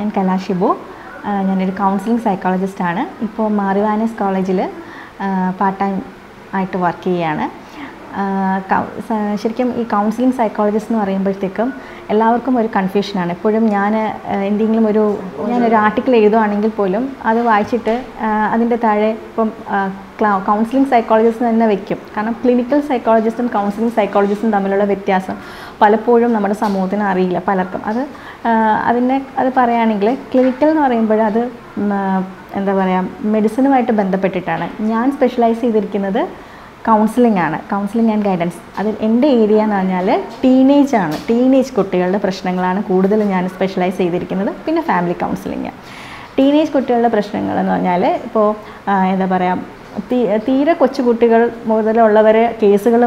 ഞാൻ കലാഷിബു. ഞാനൊരു കൗൺസിലിംഗ് സൈക്കോളജിസ്റ്റാണ്. ഇപ്പോൾ മാറിവാനസ് കോളേജിൽ പാർട്ട് ടൈം ആയിട്ട് വർക്ക് ചെയ്യുകയാണ്. ശരിക്കും ഈ കൗൺസിലിംഗ് സൈക്കോളജിസ്റ്റ് എന്ന് പറയുമ്പോഴത്തേക്കും എല്ലാവർക്കും ഒരു കൺഫ്യൂഷനാണ്. എപ്പോഴും ഞാനൊരു ആർട്ടിക്കിൾ എഴുതുകയാണെങ്കിൽ പോലും അത് വായിച്ചിട്ട് അതിൻ്റെ താഴെ ഇപ്പം കൗൺസിലിംഗ് സൈക്കോളജിസ്റ്റ് തന്നെ വയ്ക്കും. കാരണം ക്ലിനിക്കൽ സൈക്കോളജിസ്റ്റും കൗൺസിലിംഗ് സൈക്കോളജിസ്റ്റും തമ്മിലുള്ള വ്യത്യാസം പലപ്പോഴും നമ്മുടെ സമൂഹത്തിന് അറിയില്ല പലർക്കും. അത് പറയുകയാണെങ്കിൽ ക്ലിനിക്കൽ എന്ന് പറയുമ്പോൾ അത് എന്താ പറയുക, മെഡിസിനുമായിട്ട് ബന്ധപ്പെട്ടിട്ടാണ്. ഞാൻ സ്പെഷ്യലൈസ് ചെയ്തിരിക്കുന്നത് കൗൺസിലിംഗ് ആണ്, കൗൺസിലിംഗ് ആൻഡ് ഗൈഡൻസ്. അതിൽ എൻ്റെ ഏരിയ എന്ന് പറഞ്ഞാൽ ടീനേജ് കുട്ടികളുടെ പ്രശ്നങ്ങളാണ് കൂടുതൽ ഞാൻ സ്പെഷ്യലൈസ് ചെയ്തിരിക്കുന്നത്. പിന്നെ ഫാമിലി കൗൺസിലിംഗ്. ടീനേജ് കുട്ടികളുടെ പ്രശ്നങ്ങളെന്ന് പറഞ്ഞാൽ ഇപ്പോൾ എന്താ പറയുക, തീരെ കൊച്ചു കുട്ടികൾ മുതലുള്ളവരെ കേസുകൾ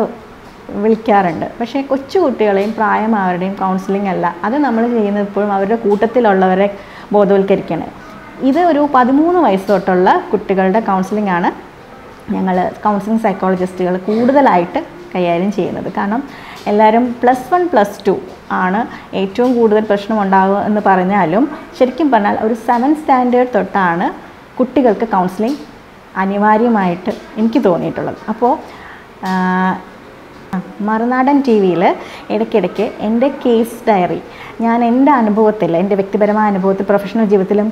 വിളിക്കാറുണ്ട്. പക്ഷേ കൊച്ചു കുട്ടികളെയും പ്രായമായവരുടെയും കൗൺസിലിംഗ് അല്ല, അത് നമ്മൾ ചെയ്യുന്നത് ഇപ്പോഴും അവരുടെ കൂട്ടത്തിലുള്ളവരെ ബോധവൽക്കരിക്കണം. ഇത് ഒരു 13 വയസ്സ് തൊട്ടുള്ള കുട്ടികളുടെ കൗൺസിലിംഗ് ആണ് ഞങ്ങൾ കൗൺസിലിംഗ് സൈക്കോളജിസ്റ്റുകൾ കൂടുതലായിട്ട് കൈകാര്യം ചെയ്യുന്നത്. കാരണം എല്ലാവരും +1 +2 ആണ് ഏറ്റവും കൂടുതൽ പ്രശ്നം ഉണ്ടാകുക എന്ന് പറഞ്ഞാലും ശരിക്കും പറഞ്ഞാൽ ഒരു 7th സ്റ്റാൻഡേർഡ് തൊട്ടാണ് കുട്ടികൾക്ക് കൗൺസിലിംഗ് അനിവാര്യമായിട്ട് എനിക്ക് തോന്നിയിട്ടുള്ളത്. അപ്പോൾ മറുനാടൻ TV-യിൽ ഇടയ്ക്കിടയ്ക്ക് എൻ്റെ കേസ് ഡയറി, ഞാൻ എൻ്റെ അനുഭവത്തിൽ, എൻ്റെ വ്യക്തിപരമായ അനുഭവത്തിൽ, പ്രൊഫഷണൽ ജീവിതത്തിലും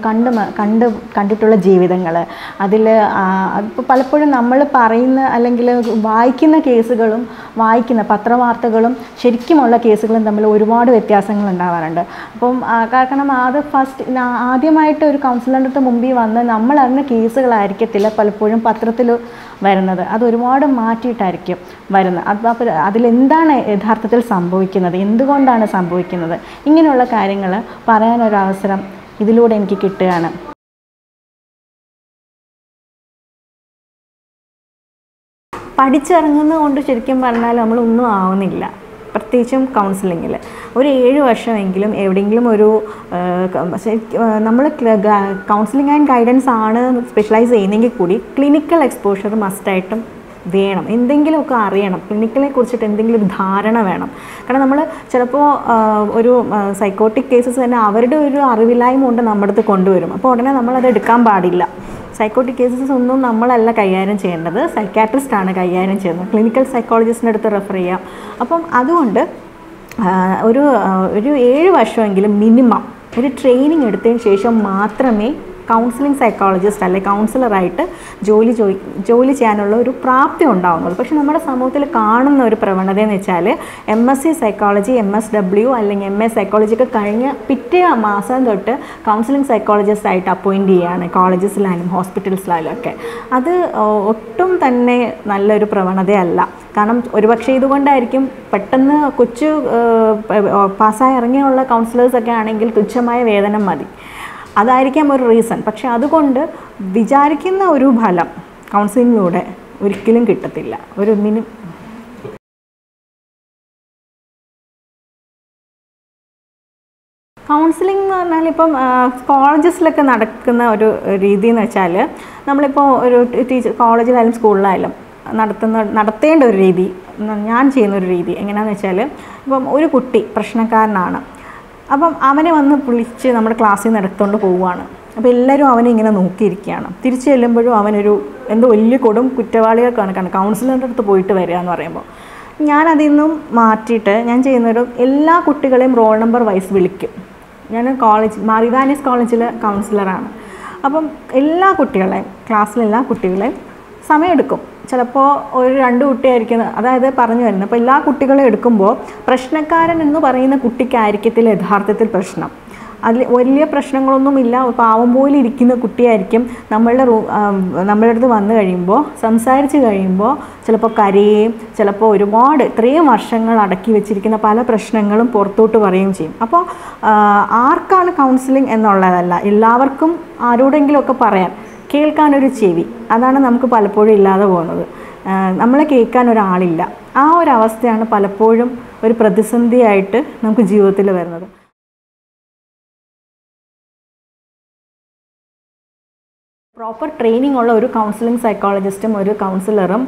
കണ്ടിട്ടുള്ള ജീവിതങ്ങൾ, അതിപ്പോൾ പലപ്പോഴും നമ്മൾ പറയുന്ന അല്ലെങ്കിൽ വായിക്കുന്ന കേസുകളും വായിക്കുന്ന പത്രവാർത്തകളും ശരിക്കുമുള്ള കേസുകളും തമ്മിൽ ഒരുപാട് വ്യത്യാസങ്ങൾ ഉണ്ടാവാറുണ്ട്. അപ്പം കാരണം ആദ്യമായിട്ട് ഒരു കൗൺസിലറിൻ്റെ അടുത്ത് മുമ്പിൽ വന്ന് നമ്മൾ അറിഞ്ഞ കേസുകളായിരിക്കത്തില്ല പലപ്പോഴും പത്രത്തിൽ വരുന്നത്. അത് ഒരുപാട് മാറ്റിയിട്ടായിരിക്കും വരുന്നത്. അപ്പോൾ അതിലെന്താണ് യഥാർത്ഥത്തിൽ സംഭവിക്കുന്നത്, എന്തുകൊണ്ടാണ് സംഭവിക്കുന്നത്, ഇങ്ങനെയുള്ള കാര്യങ്ങൾ പറയാനൊരവസരം ഇതിലൂടെ എനിക്ക് കിട്ടുകയാണ്. പഠിച്ചിറങ്ങുന്നത് കൊണ്ട് ശരിക്കും പറഞ്ഞാൽ നമ്മളൊന്നും ആവുന്നില്ല. പ്രത്യേകിച്ചും കൗൺസിലിങ്ങിൽ ഒരു 7 വർഷമെങ്കിലും എവിടെയെങ്കിലും നമ്മൾ കൗൺസിലിംഗ് ആൻഡ് ഗൈഡൻസ് ആണ് സ്പെഷ്യലൈസ് ചെയ്യുന്നെങ്കിൽ കൂടി ക്ലിനിക്കൽ എക്സ്പോഷർ മസ്റ്റായിട്ടും വേണം. എന്തെങ്കിലുമൊക്കെ അറിയണം, ക്ലിനിക്കലെ കുറിച്ചിട്ട് എന്തെങ്കിലും ഒരു ധാരണ വേണം. കാരണം നമ്മൾ ചിലപ്പോൾ ഒരു സൈക്കോട്ടിക് കേസസ് തന്നെ അവരുടെ ഒരു അറിവില്ലായ്മ കൊണ്ട് നമ്മുടെ അടുത്ത് കൊണ്ടുവരും. അപ്പോൾ ഉടനെ നമ്മളത് എടുക്കാൻ പാടില്ല. സൈക്കോട്ടിക് കേസസ് ഒന്നും നമ്മളല്ല കൈകാര്യം ചെയ്യേണ്ടത്, സൈക്കാട്രിസ്റ്റാണ് കൈകാര്യം ചെയ്യുന്നത്. ക്ലിനിക്കൽ സൈക്കോളജിസ്റ്റിൻ്റെ അടുത്ത് റെഫർ ചെയ്യാം. അപ്പം അതുകൊണ്ട് ഒരു 7 വർഷമെങ്കിലും മിനിമം ഒരു ട്രെയിനിങ് എടുത്തതിന് ശേഷം മാത്രമേ കൗൺസിലിംഗ് സൈക്കോളജിസ്റ്റ് അല്ലെങ്കിൽ കൗൺസിലറായിട്ട് ജോലി ചെയ്യാനുള്ള ഒരു പ്രാപ്തി ഉണ്ടാകുന്നുള്ളൂ. പക്ഷേ നമ്മുടെ സമൂഹത്തിൽ കാണുന്ന ഒരു പ്രവണതയെന്ന് വെച്ചാൽ MSc സൈക്കോളജി, MSW അല്ലെങ്കിൽ MA സൈക്കോളജിയൊക്കെ കഴിഞ്ഞ് പിറ്റേ മാസം തൊട്ട് കൗൺസിലിംഗ് സൈക്കോളജിസ്റ്റ് ആയിട്ട് അപ്പോയിൻറ്റ് ചെയ്യുകയാണ് കോളേജസിലായാലും ഹോസ്പിറ്റൽസിലായാലും ഒക്കെ. അത് ഒട്ടും തന്നെ നല്ലൊരു പ്രവണതയല്ല. കാരണം ഒരുപക്ഷെ ഇതുകൊണ്ടായിരിക്കും പെട്ടെന്ന് പാസ്സായി ഇറങ്ങിയുള്ള കൗൺസിലേഴ്സൊക്കെ ആണെങ്കിൽ തുച്ഛമായ വേതനം മതി, അതായിരിക്കാം ഒരു റീസൺ. പക്ഷെ അതുകൊണ്ട് വിചാരിക്കുന്ന ഒരു ഫലം കൗൺസിലിങ്ങിലൂടെ ഒരിക്കലും കിട്ടത്തില്ല. കൗൺസിലിംഗ് എന്ന് പറഞ്ഞാൽ ഇപ്പം കോളേജസിലൊക്കെ നടക്കുന്ന ഒരു രീതി എന്ന് വെച്ചാൽ നമ്മളിപ്പോൾ ഒരു കോളേജിലായാലും സ്കൂളിലായാലും നടത്തേണ്ട ഒരു രീതി, ഞാൻ ചെയ്യുന്നൊരു രീതി എങ്ങനെയാണെന്ന് വെച്ചാൽ, ഇപ്പം ഒരു കുട്ടി പ്രശ്നക്കാരനാണ്, അപ്പം അവനെ വന്ന് വിളിച്ച് നമ്മുടെ ക്ലാസ്സിൽ നിന്ന് എടുത്തുകൊണ്ട് പോവുകയാണ്. അപ്പോൾ എല്ലാവരും അവനെ ഇങ്ങനെ നോക്കിയിരിക്കുകയാണ്. തിരിച്ചു ചെല്ലുമ്പോഴും അവനൊരു എന്തോ വലിയ കൊടും കുറ്റവാളികൾക്കാണ് കൗൺസിലറിൻ്റെ അടുത്ത് പോയിട്ട് വരിക എന്ന് പറയുമ്പോൾ. ഞാനതിൽ നിന്നും മാറ്റിയിട്ട് ഞാൻ ചെയ്യുന്നൊരു എല്ലാ കുട്ടികളെയും റോൾ നമ്പർ വൈസ് വിളിക്കും. ഞാൻ മാറിവാനസ് കോളേജിലെ കൗൺസിലറാണ്. അപ്പം എല്ലാ കുട്ടികളെയും, ക്ലാസ്സിലെ എല്ലാ കുട്ടികളെയും സമയമെടുക്കും. ചിലപ്പോൾ ഒരു 2 കുട്ടിയായിരിക്കും, അതായത് പറഞ്ഞു വരുന്നത്. അപ്പോൾ എല്ലാ കുട്ടികളെയും എടുക്കുമ്പോൾ പ്രശ്നക്കാരൻ എന്ന് പറയുന്ന കുട്ടിക്കായിരിക്കത്തില്ല യഥാർത്ഥത്തിൽ പ്രശ്നം. അതിൽ വലിയ പ്രശ്നങ്ങളൊന്നുമില്ല, പാവം പോലെ ഇരിക്കുന്ന കുട്ടിയായിരിക്കും നമ്മളുടെ അടുത്ത് വന്നു കഴിയുമ്പോൾ, സംസാരിച്ച് കഴിയുമ്പോൾ ചിലപ്പോൾ കരയുകയും ചിലപ്പോൾ ഒരുപാട് ഇത്രയും വർഷങ്ങൾ അടക്കി വെച്ചിരിക്കുന്ന പല പ്രശ്നങ്ങളും പുറത്തോട്ട് പറയുകയും ചെയ്യും. അപ്പോൾ ആർക്കാണ് കൗൺസിലിംഗ് എന്നുള്ളതല്ല, എല്ലാവർക്കും ആരോടെങ്കിലുമൊക്കെ പറയാൻ, കേൾക്കാനൊരു ചെവി, അതാണ് നമുക്ക് പലപ്പോഴും ഇല്ലാതെ പോകുന്നത്. നമ്മളെ കേൾക്കാൻ ഒരാളില്ല. ആ ഒരു അവസ്ഥയാണ് പലപ്പോഴും ഒരു പ്രതിസന്ധിയായിട്ട് നമുക്ക് ജീവിതത്തിൽ വരുന്നത്. പ്രോപ്പർ ട്രെയിനിങ് ഉള്ള ഒരു കൗൺസിലിംഗ് സൈക്കോളജിസ്റ്റും ഒരു കൗൺസിലറും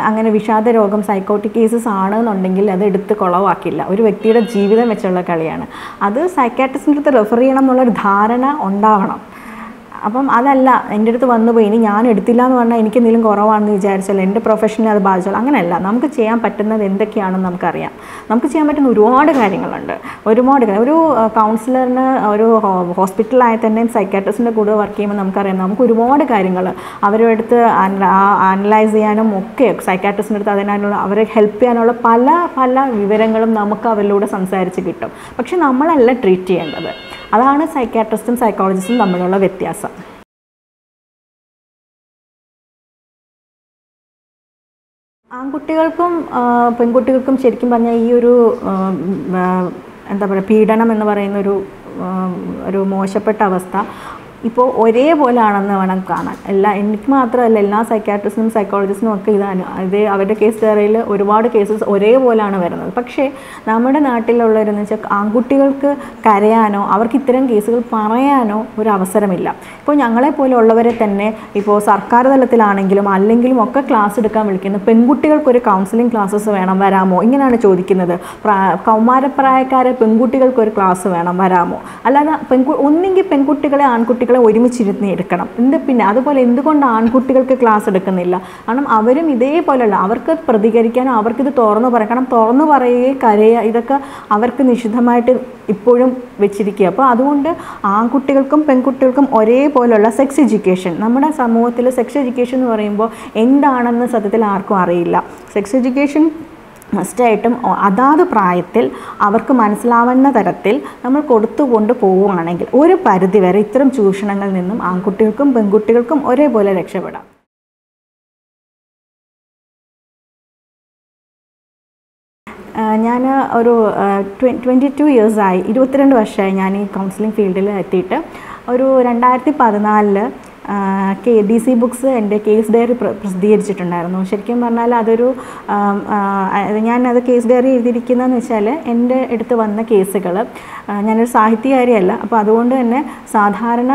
അങ്ങനെ വിഷാദ രോഗം സൈക്കോട്ടിക് കേസസ് ആണെന്നുണ്ടെങ്കിൽ അത് എടുത്ത് കുളവാക്കില്ല. ഒരു വ്യക്തിയുടെ ജീവിതം വെച്ചുള്ള കളിയാണ്. അത് സൈക്കാട്രിസ്റ്റിൻ്റെ അടുത്ത് റെഫർ ചെയ്യണം എന്നുള്ളൊരു ധാരണ ഉണ്ടാവണം. അപ്പം അതല്ല എൻ്റെ അടുത്ത് വന്നു പോയി ഇനി ഞാൻ എടുത്തില്ല എന്ന് പറഞ്ഞാൽ എനിക്ക് എന്തെങ്കിലും കുറവാണെന്ന് വിചാരിച്ചാൽ എൻ്റെ പ്രൊഫഷനെ അത് ബാധിച്ചാൽ അങ്ങനെയല്ല. നമുക്ക് ചെയ്യാൻ പറ്റുന്നത് എന്തൊക്കെയാണെന്ന് നമുക്കറിയാം. നമുക്ക് ചെയ്യാൻ പറ്റുന്ന ഒരുപാട് കാര്യങ്ങളുണ്ട്. ഒരു കൗൺസിലറിന് ഒരു ഹോസ്പിറ്റലായി തന്നെ സൈക്കാട്രിസ്റ്റിൻ്റെ കൂടെ വർക്ക് ചെയ്യുമ്പോൾ നമുക്കറിയാം നമുക്ക് ഒരുപാട് കാര്യങ്ങൾ അവരുടെ അടുത്ത് അനലൈസ് ചെയ്യാനും ഒക്കെ സൈക്കാട്രിസ്റ്റിൻ്റെ അടുത്ത് അതിനുള്ള അവരെ ഹെൽപ്പ് ചെയ്യാനുള്ള പല വിവരങ്ങളും നമുക്ക് അവരിലൂടെ സംസാരിച്ച് കിട്ടും. പക്ഷെ നമ്മളല്ല ട്രീറ്റ് ചെയ്യേണ്ടത്. അതാണ് സൈക്കാട്രിസ്റ്റും സൈക്കോളജിസ്റ്റും തമ്മിലുള്ള വ്യത്യാസം. ആൺകുട്ടികൾക്കും പെൺകുട്ടികൾക്കും ശരിക്കും പറഞ്ഞാൽ ഈ ഒരു എന്താ പറയുക പീഡനം എന്ന് പറയുന്ന ഒരു മോശപ്പെട്ട അവസ്ഥ ഇപ്പോൾ ഒരേപോലെയാണെന്ന് വേണം കാണാൻ. എനിക്ക് മാത്രമല്ല എല്ലാ സൈക്കാട്രിസ്റ്റിനും സൈക്കോളജിസ്റ്റിനും ഒക്കെ അവരുടെ കേസ് ഡയറിയിൽ ഒരുപാട് കേസസ് ഒരേപോലെയാണ് വരുന്നത്. പക്ഷേ നമ്മുടെ നാട്ടിലുള്ളവരെന്ന് വെച്ചാൽ ആൺകുട്ടികൾക്ക് കരയാനോ അവർക്ക് ഇത്തരം കേസുകൾ പറയാനോ ഒരു അവസരമില്ല. ഇപ്പോൾ ഞങ്ങളെപ്പോലെ ഉള്ളവരെ തന്നെ ഇപ്പോൾ സർക്കാർ തലത്തിലാണെങ്കിലും അല്ലെങ്കിലും ഒക്കെ ക്ലാസ് എടുക്കാൻ വിളിക്കുന്നു. പെൺകുട്ടികൾക്കൊരു കൗൺസിലിംഗ് ക്ലാസ്സസ് വേണം, വരാമോ? ഇങ്ങനെയാണ് ചോദിക്കുന്നത്. കൗമാരപ്രായക്കാരെ പെൺകുട്ടികൾക്കൊരു ക്ലാസ് വേണം, വരാമോ? അല്ലാതെ ഒന്നെങ്കിൽ പെൺകുട്ടികളെ ആൺകുട്ടികളെ ഒരുമിച്ചിരുന്ന് എടുക്കണം. പിന്നെ അതുപോലെ എന്തുകൊണ്ട് ആൺകുട്ടികൾക്ക് ക്ലാസ് എടുക്കുന്നില്ല? കാരണം അവരും ഇതേപോലെയുള്ള അവർക്ക് പ്രതികരിക്കാനോ അവർക്കിത് തുറന്നു പറയണം. തുറന്നു പറയുകയും കരയുക ഇതൊക്കെ അവർക്ക് നിഷിദ്ധമായിട്ട് ഇപ്പോഴും വെച്ചിരിക്കുക. അപ്പോൾ അതുകൊണ്ട് ആൺകുട്ടികൾക്കും പെൺകുട്ടികൾക്കും ഒരേപോലെയുള്ള സെക്സ് എഡ്യൂക്കേഷൻ നമ്മുടെ സമൂഹത്തിൽ സെക്സ് എഡ്യൂക്കേഷൻ എന്ന് പറയുമ്പോൾ എന്താണെന്ന് സത്യത്തിൽ ആർക്കും അറിയില്ല. സെക്സ് എഡ്യൂക്കേഷൻ മസ്റ്റായിട്ടും അതാത് പ്രായത്തിൽ അവർക്ക് മനസ്സിലാവുന്ന തരത്തിൽ നമ്മൾ കൊടുത്തുകൊണ്ട് പോവുകയാണെങ്കിൽ ഒരു പരിധിവരെ ഇത്തരം ചൂഷണങ്ങളിൽ നിന്നും ആൺകുട്ടികൾക്കും പെൺകുട്ടികൾക്കും ഒരേപോലെ രക്ഷപ്പെടാം. ഞാൻ ഒരു 22 ഇയേഴ്സായി 22 വർഷമായി ഞാൻ ഈ കൗൺസിലിംഗ് ഫീൽഡിൽ എത്തിയിട്ട്. ഒരു 2014 DC ബുക്സ് എൻ്റെ കേസ് ഡയറി പ്രസിദ്ധീകരിച്ചിട്ടുണ്ടായിരുന്നു. ശരിക്കും പറഞ്ഞാൽ ഞാനത് കേസ് ഡയറി എഴുതിയിരിക്കുന്നതെന്ന് വെച്ചാൽ എൻ്റെ അടുത്ത് വന്ന കേസുകൾ, ഞാനൊരു സാഹിത്യകാരിയല്ല, അപ്പോൾ അതുകൊണ്ട് തന്നെ സാധാരണ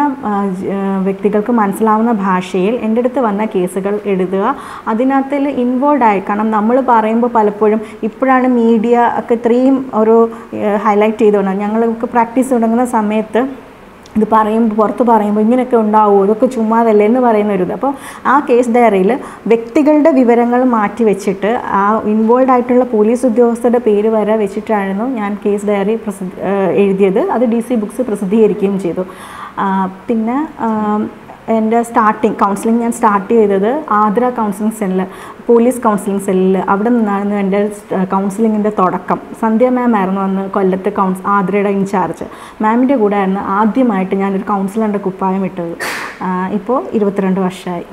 വ്യക്തികൾക്ക് മനസ്സിലാവുന്ന ഭാഷയിൽ എൻ്റെ അടുത്ത് വന്ന കേസുകൾ എഴുതുക, അതിനകത്തിൽ ഇൻവോൾവായി. കാരണം നമ്മൾ പറയുമ്പോൾ പലപ്പോഴും ഇപ്പോഴാണ് മീഡിയ ഒക്കെ ഇത്രയും ഒരു ഹൈലൈറ്റ് ചെയ്തുകൊണ്ടാണ്. ഞങ്ങൾക്ക് പ്രാക്ടീസ് തുടങ്ങുന്ന സമയത്ത് ഇത് പുറത്ത് പറയുമ്പോൾ ഇങ്ങനെയൊക്കെ ഉണ്ടാവുമോ, ഇതൊക്കെ ചുമ്മാതല്ലേ എന്ന് പറയുന്നൊരിത്. അപ്പോൾ ആ കേസ് ഡയറിയിൽ വ്യക്തികളുടെ വിവരങ്ങൾ മാറ്റി വെച്ചിട്ട് ആ ഇൻവോൾവ് ആയിട്ടുള്ള പോലീസ് ഉദ്യോഗസ്ഥരുടെ പേര് വരെ വെച്ചിട്ടായിരുന്നു ഞാൻ കേസ് ഡയറി എഴുതിയത്. അത് DC ബുക്സ് പ്രസിദ്ധീകരിക്കുകയും ചെയ്തു. പിന്നെ എൻ്റെ കൗൺസിലിംഗ് ഞാൻ സ്റ്റാർട്ട് ചെയ്തത് ആതിര കൗൺസിലിംഗ് സെല്ലിൽ, പോലീസ് കൗൺസിലിംഗ് സെല്ലിൽ. അവിടെ നിന്നായിരുന്നു എൻ്റെ കൗൺസിലിങ്ങിൻ്റെ തുടക്കം. സന്ധ്യ മാം ആയിരുന്നു അന്ന് കൊല്ലത്തെ ആതിരയുടെ ഇൻചാർജ്. മാമിൻ്റെ കൂടെ ആയിരുന്നു ആദ്യമായിട്ട് ഞാനൊരു കൗൺസിലറിൻ്റെ കുപ്പായം ഇട്ടത്. ഇപ്പോൾ 22 വർഷമായി.